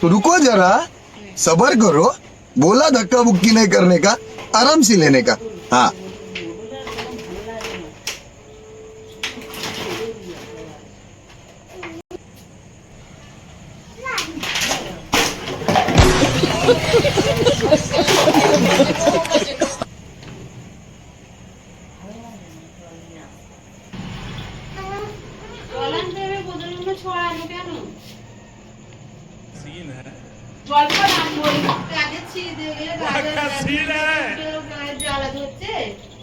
तो रुको जरा, सबर करो। बोला धक्का बुक्की नहीं करने का, आराम से लेने का। हाँ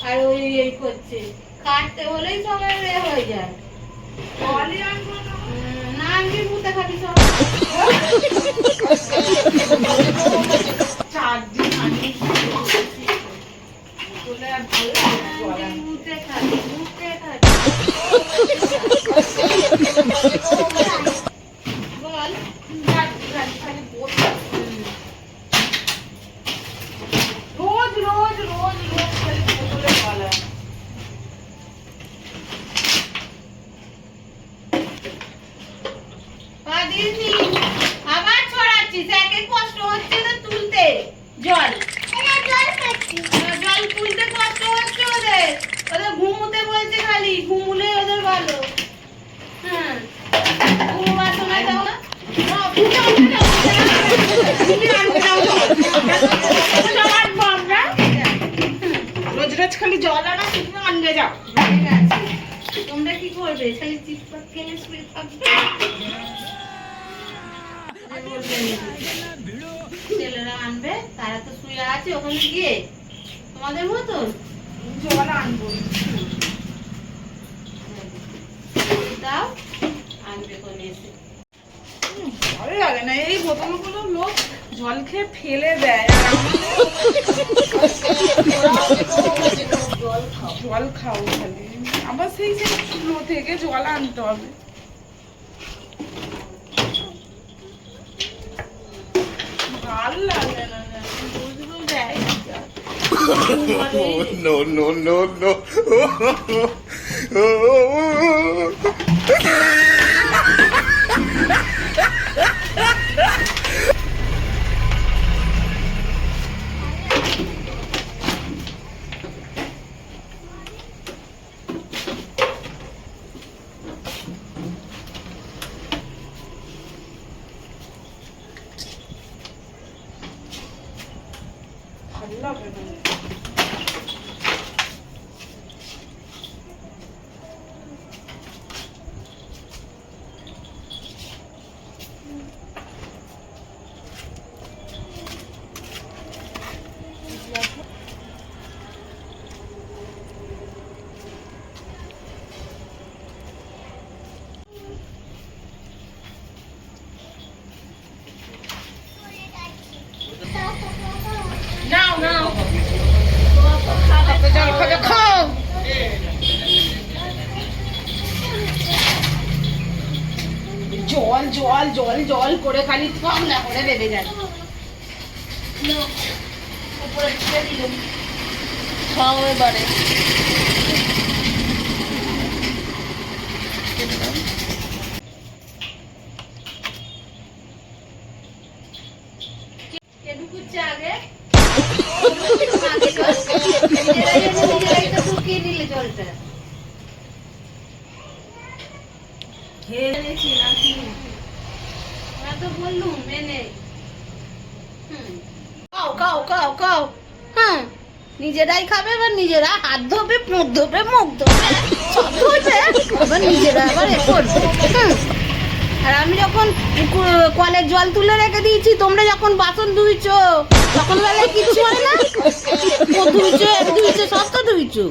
আর ওই এই করছে কাটতে হলেই সবাই হয়ে যায় না আমি মুতে খাবি সব চারদিন আমি বলে আর ভালো মুতে খাবি বল রোজ রোজ রোজ রোজ খালি বোতলে বলা আবার ছড়াচ্ছিস একে কষ্ট হচ্ছে না তুলতে জল জল তুলতে কষ্ট হচ্ছে ওদের ঘুমোতে বলছে খালি ঘুমুলে ওদের ভালো হ্যাঁ ঘুমোবার সময় দাও না রোজ রোজ খালি জল আনা শুধু আনবে যাও তোমরা কি করবে খালি চিপপাক খেলে শুয়ে থাকবে ছেলেরা আনবে তারা তো শুয়ে আছে ওখানে গিয়ে তোমাদের মতন জল আনবো দাও আনবে কোনে এসে ভালো লাগে না এই বোতলগুলো লোক জল খেয়ে ফেলে দেয় জল খাও খালি আবার সেই লো থেকে জল আনতে হবে ভালো লাগে না বুঝলো দেয় no no no no ভালো লাগে না নাও নাও জল খাবে খাও জল জল জল জল করে খালি ঠান্ডা করে বেঁধে যায় উপরে ঢেলে দিলাম খাও এবারে আগে বললুম মেনে খাও খাও খাও খাও হ্যাঁ নিজেরাই খাবে এবার নিজেরা হাত ধোবে মুখ ধোবে মুখ ধোবে সব ধোবে এবার নিজেরা আবার এ করবে আর আমি যখন কলের জল তুলে রেখে দিয়েছি তোমরা যখন বাসন ধুইছো তখন বেলায় কিচ্ছু হয় না ও ধুইছো ধুইছো সব তো ধুইছো